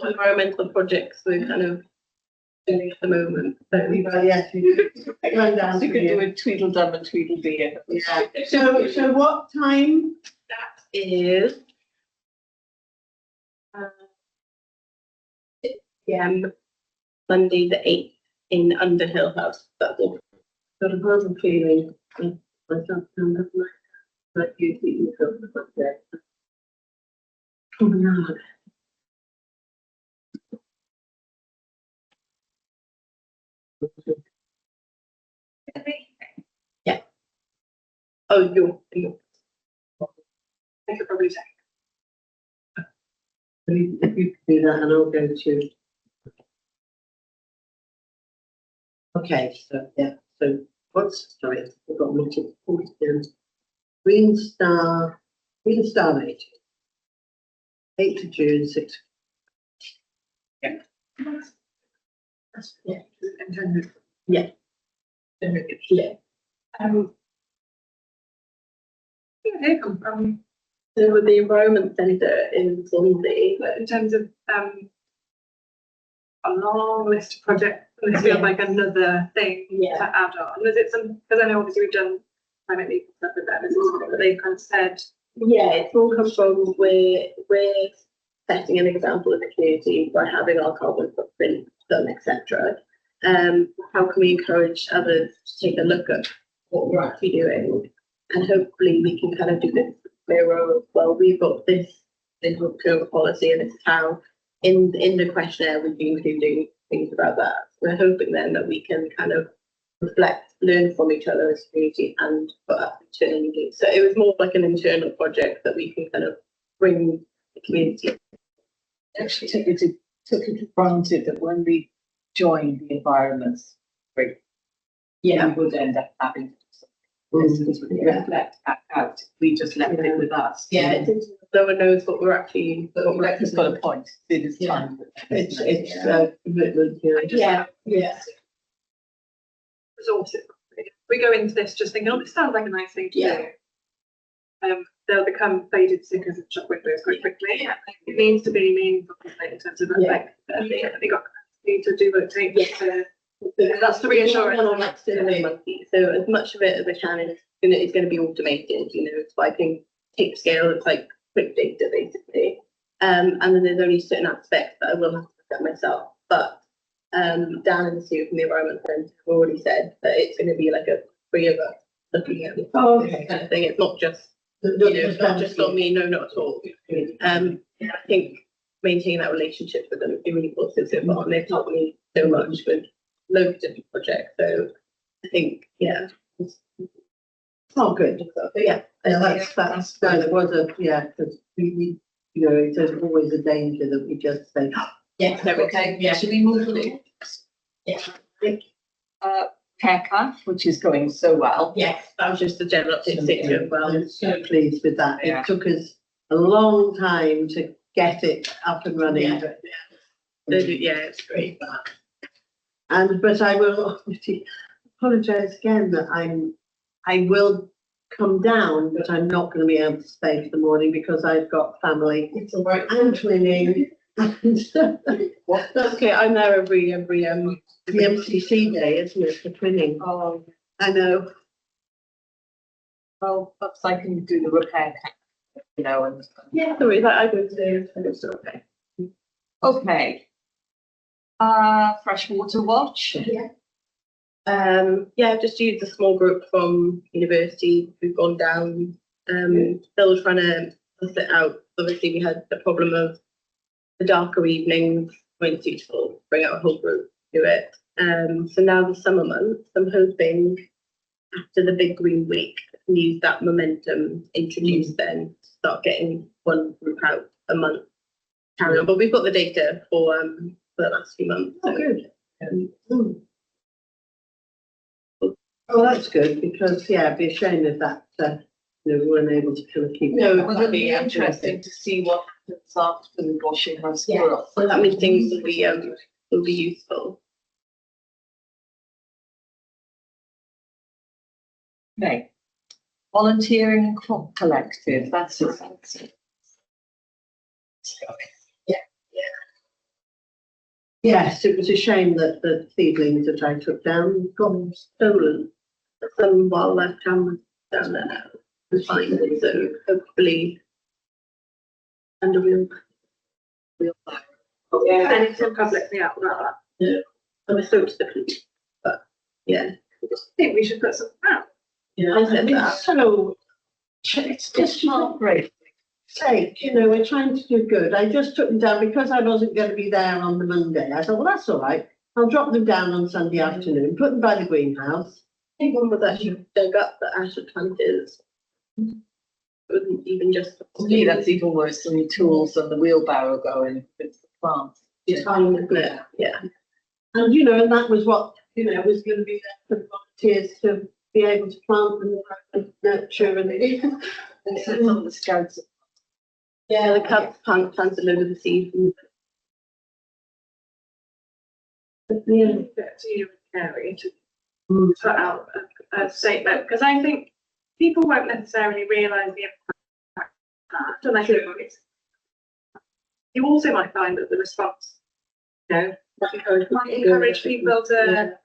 environmental projects we're kind of doing at the moment. So, Yes, you run down You to could do you. a Tweedledum and Tweedledee. Yeah. So what time? that is 6 p.m. Monday the 8th in Underhill House. That's all. Got a horrible feeling. Myself down, doesn't it? Like you eating something like that. Oh no. Yeah. Oh, you. I could probably say. If you could do that, and I'll go to. Okay, so, yeah, so sorry, I've got multiple points down. Green Star meeting. 8th of June, 6. That's, yeah, intended. Yeah. Yeah. Where did they come from? So with the environment centre in Swansea, But in terms of, a long list of projects, and this feels like another thing Yeah. to add on. Is it some, because I know obviously we've done climate legal stuff with them, is it something that they've kind of said, yeah, it's all come from we're setting an example in the community by having our carbon footprint done, etc. How can we encourage others to take a look at what we're actually doing, and hopefully we can kind of do this mirror of, well, we've got this procurement policy, and this is how in the questionnaire we'd be including things about that. We're hoping then that we can kind of reflect, learn from each other as a community, and put up internally. So it was more like an internal project that we can kind of bring the community. Actually took it for granted that when we joined the environments group, we would end up having to do something because we reflect back out. We just left it with us. No one knows what we're actually. But Rebecca's got a point. It is time. It's commitment, yeah. resources? We go into this just thinking, oh, this sounds like a nice thing to do. They'll become faded stickers and shop windows quite quickly. It needs to be meaningful in terms of effect. They got capacity to do what it takes to. That's the reassurance. So as much of it as I can is going to be automated, you know, it's wiping tape scale, it's like quick data basically. And then there's only certain aspects that I will have to look at myself. But Dan and Sue from the Environment Centre have already said that it's going to be like a three of us looking at this kind of thing. It's not just, you know, it's not just on me, no, not at all. I think maintaining that relationship with them has been really positive so far, and they've taught me so much with loads of different projects. So I think, it's Oh, good. yeah, That's, no, there was because we, you know, there's always a danger that we just say, Should we move on? CareCAF, which is going so well. yes, that was just a general update as well. I'm so pleased with that. Yeah. It took us a long time to get it up and running. Yeah. But, It's great. but I will apologise again that I will come down, but I'm not going to be able to stay for the morning because I've got family. It's all right. And twinning. And That's okay. I'm there every the MCC day, isn't it, for twinning? Oh, I know. well, perhaps I can do the repair, you know, and. Yeah, sorry, that I go to and it's okay. Okay. Freshwater Watch. I've just used a small group from university who've gone down. Still trying to suss it out. Obviously, we had the problem of the darker evenings weren't suitable. Bring out a whole group to do it. So now the summer months, I'm hoping after the big green week, I can use that momentum introduced then to start getting one group out a month. Carry on, but we've got the data for the last few months. Oh, good. Oh, that's good because it'd be a shame if that we weren't able to kind of keep. No, Well, it'll be interesting to see what happens after the washing has up. So that means things will be useful. Okay. Volunteering and crop collective, that's it. Yes, it was a shame that the seedlings that I took down got stolen. Some wildlife cameras down there now and find it, so hopefully under wheel. And it's in publicly out like that. I'm a so different, but yeah. I just think we should put something out. I said that. So it's just heartbreaking. Sake, we're trying to do good. I just took them down because I wasn't going to be there on the Monday. I thought, well, that's all right. I'll drop them down on Sunday afternoon, put them by the greenhouse. I think one was actually dug up that Ashford plant is. wasn't even just. To me, that's even worse than the tools and the wheelbarrow going, it's the plants. the time, isn't it? Yeah. And, you know, and that was what, you know, was going to be there for volunteers to be able to plant and nurture and. And it's on the scouts. Yeah, the cubs planted a load of the seeds. Yeah, to you, Carrie, to put out a statement, because I think people won't necessarily realise the impact of that unless it's. You also might find that the response, you know, might encourage people to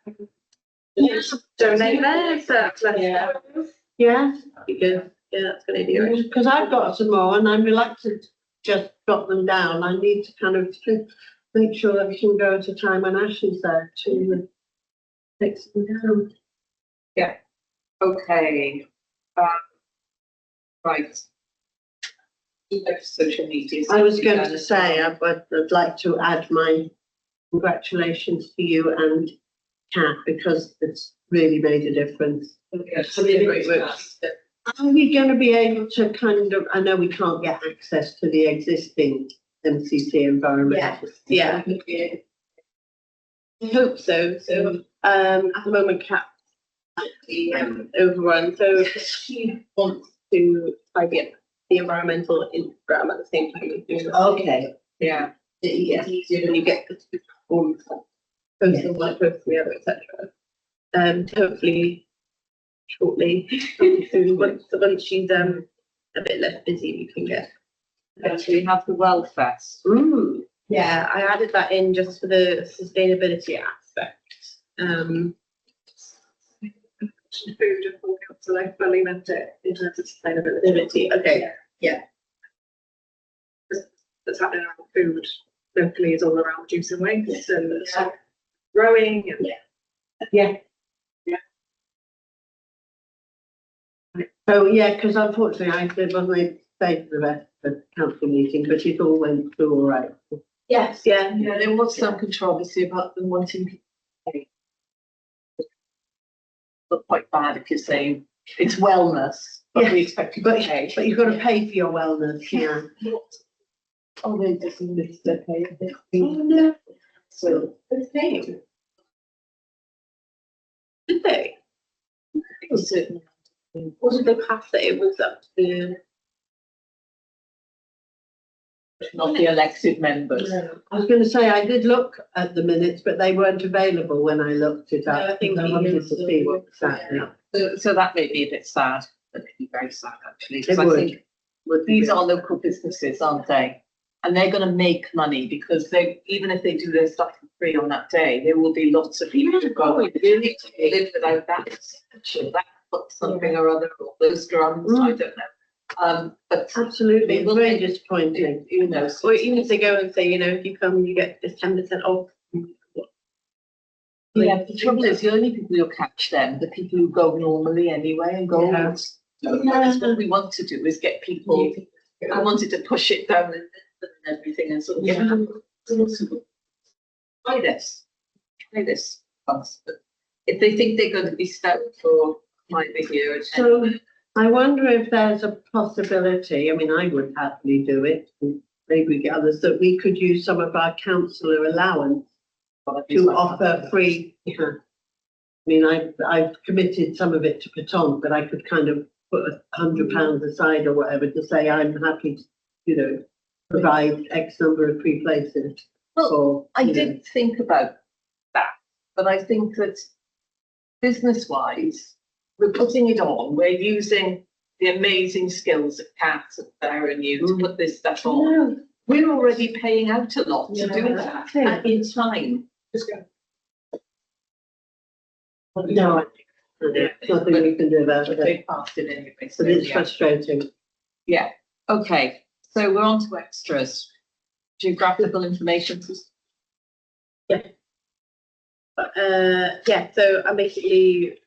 donate their surplus. Yeah. Yes, Because, yeah, that's a good idea. because I've got some more and I'm reluctant to just drop them down. I need to kind of make sure that we can go at a time when Ashley's there to take some down. Okay. Right. Social media. I was going to say, I'd like to add my congratulations to you and Kat, because it's really made a difference. Great work. Are we going to be able to kind of, I know we can't get access to the existing MCC environment. Yeah. I hope so. So, at the moment, Kat actually overrun, so she wants to tidy up the environmental Instagram at the same time as doing the. Okay. Yeah. It's easier when you get the two platforms, post on one, post on the other, etc. Hopefully shortly, soon, once she's a bit less busy, we can get. Actually have the Wellfest. Ooh. Yeah, I added that in just for the sustainability aspect. Food and all that, so I fully meant it in terms of sustainability. Sustainability, okay, yeah. That's happening around food locally is all around reducing waste and growing and. So, yeah, because unfortunately I wasn't able to stay for the rest of the council meeting, but it all went through all right. Yes, yeah. Yeah, there was some controversy about them wanting people to pay. Look quite bad if you're saying it's wellness, but we expect you to pay. But you've got to pay for your wellness, yeah. Oh, they just missed their pay. Oh, no. So, It's paying. Did they? it was certain. Or did they pass it? It was up to Not the elected members. I was going to say, I did look at the minutes, but they weren't available when I looked it up. No, I think I wanted to see what was happening. So that may be a bit sad. That could be very sad, actually, because It I would. think these are local businesses, aren't they? And they're going to make money because they, even if they do their stuff for free on that day, there will be lots of people who go, we really live without that. Should that put something or other, or those drums, I don't know. But Absolutely, It it's will very make- disappointing. you know, or even if they go and say, you know, if you come, you get this 10% off. yeah, the trouble is, the only people who'll catch them, the people who go normally anyway and go, Yeah. that's what we want to do, is get people. I wanted to push it down and everything and sort of get try this once. But if they think they're going to be stuck for my video, and So I wonder if there's a possibility, I mean, I would happily do it, and maybe others, that we could use some of our councillor allowance to offer free. I mean, I've committed some of it to put on, but I could kind of put £100 aside or whatever to say I'm happy to, you know, provide X number of free places. Well, or, I you know. did think about that, but I think that business-wise, we're putting it on. We're using the amazing skills of Kat, Sarah, and you to put this stuff on. No, We're already paying out a lot to do that exactly. in time. No, there's nothing we can do about But it, they passed it anyway. So but it's yeah. frustrating. Yeah. Okay. So we're on to extras. Geographical information. Yeah, so I'm basically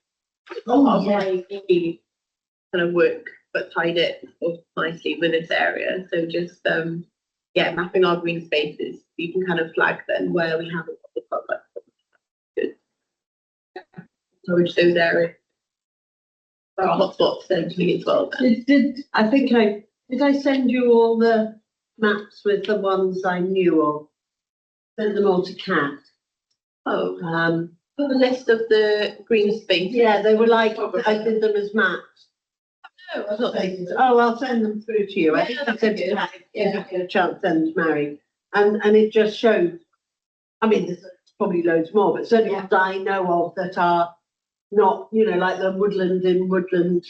part of yeah. my daily kind of work, but tied it nicely with this area. So just yeah, mapping our green spaces. You can kind of flag then where we haven't got the product. Good. Storage those areas. hotspots essentially as well. Then. Did I send you all the maps with the ones I knew of? Send them all to Kat. Oh, Um, the list of the green space. yeah, they were like, I did them as maps. No, I thought they. Oh, I'll send them through to you. I think I sent it to Kat, if you get a chance, send to Mary. And it just shows, I mean, there's probably loads more, but certainly ones I know of that are not, you know, like the woodland in Woodland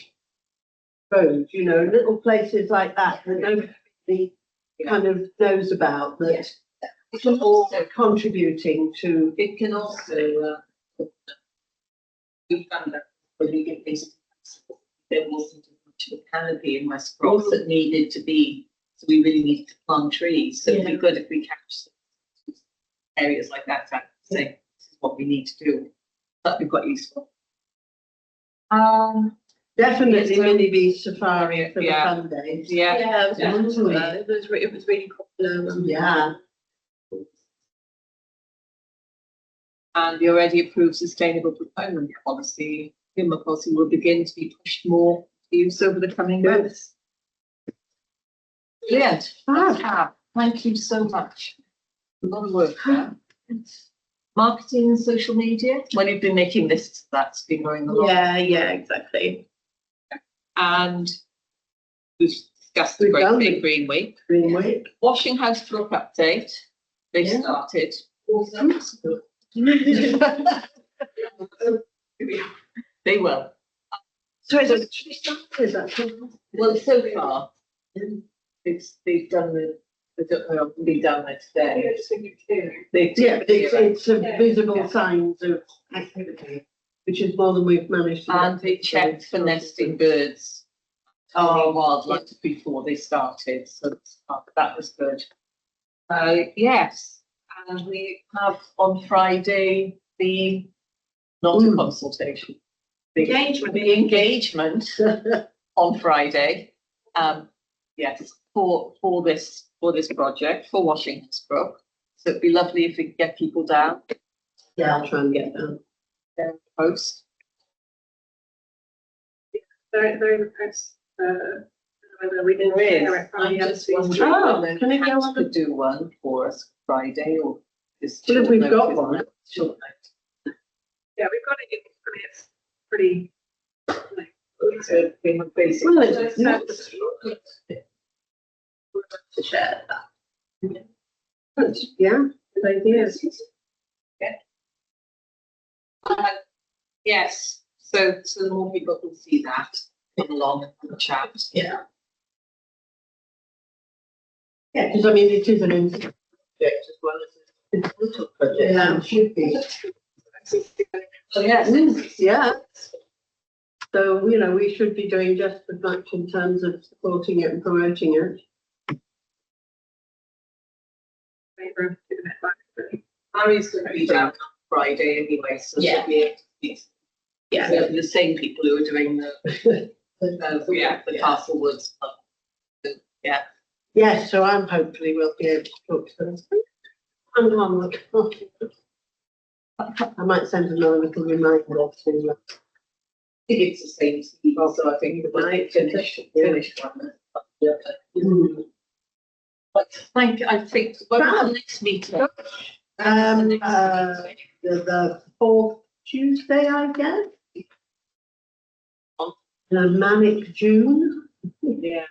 Road, you know, little places like that that nobody kind of knows about, that It can all also, contributing to. it can also, we found that when we get these, there wasn't much of a canopy in West Cross that needed to be, so we really needed to plant trees. So it'd be good if we catch some areas like that, to say, this is what we need to do. That'd be quite useful. Definitely Yes, mini bee safari for the yeah. fun days. Yeah, Yeah, it was, Definitely. it was really popular. Yeah. and the already approved sustainable procurement policy, procurement policy will begin to be pushed more to use over the coming months. Brilliant. Fab. Thank you so much. A lot of work there. Marketing and social media, when you've been making lists, that's been going along. Yeah, exactly. And we've discussed the We've Great done Big it. Green Week. Green Week. Washing House Brook update. They Yeah. started. They will. So it's actually started, actually. Well, so far, they've done I don't know, they've done it today. Yeah, it's a Yeah. visible signs of activity, which is more than we've managed to. And they checked for nesting birds. Oh, wildlife before they started, so that was good. Yes, and we have on Friday not a consultation. Engagement. The engagement on Friday. Yes, for this project, for Washington's Brook. So it'd be lovely if we could get people down, Yeah, I'll try and get them. post. Very impressed. Whether we didn't share it from I'm the just other wondering Oh, whether can it go Kat on the- could do one for us Friday or this. Well, if short we've got notice, one. short notice. Yeah, we've got it. I mean, it's pretty. So we have basic. Well, it's not- To share that. Yeah, good ideas. Yes, so the more people can see that, come along and chat. Yeah. Yeah, because I mean, it is an project as well as a little project. Yeah. It should be. So yes, Yeah. So, you know, we should be doing just as much in terms of supporting it and promoting it. Favour of doing it back, really. Harry's going to be down on Friday anyway, so Yeah. she'll be able to meet Yeah. the same people who are doing the Castle Woods. Yeah. Yes, so I'm hopefully we'll be able to talk to them. I'm on I might send another little reminder to. I think it's the same, Steve, also I think it might finish one. But I think, well, the next meeting. The fourth Tuesday, I guess. The manic June. Yeah.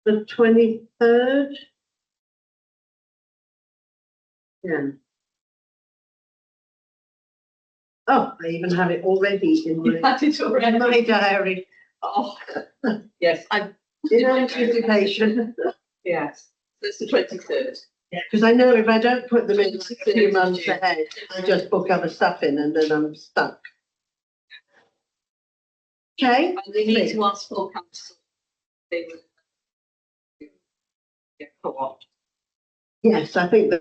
The 23rd. Yeah. Oh, I even have it already in You my, had it already. in my diary, Oh, yes, in anticipation. yes, so it's the 23rd. Yeah, because I know if I don't put them in a few 23rd months June. ahead, I just book other stuff in and then I'm stuck. Okay. And they need to ask full council. They would. Yeah, co-op. Yes, I think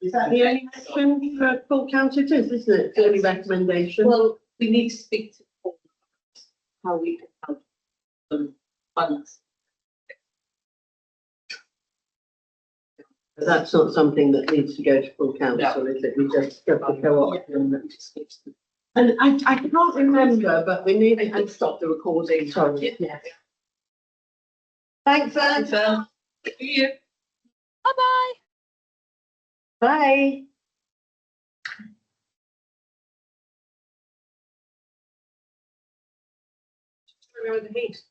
is that the only action for full council it is, isn't it? The only recommendation. Well, we need to speak to Paul about how we can help them funds. But that's not something that needs to go to full council, is it? We just go to co-op and I can't remember, but we need And stop the recording. Sorry, yeah. Thanks, Anne. So, see you. Bye-bye. Bye. Remember the heat.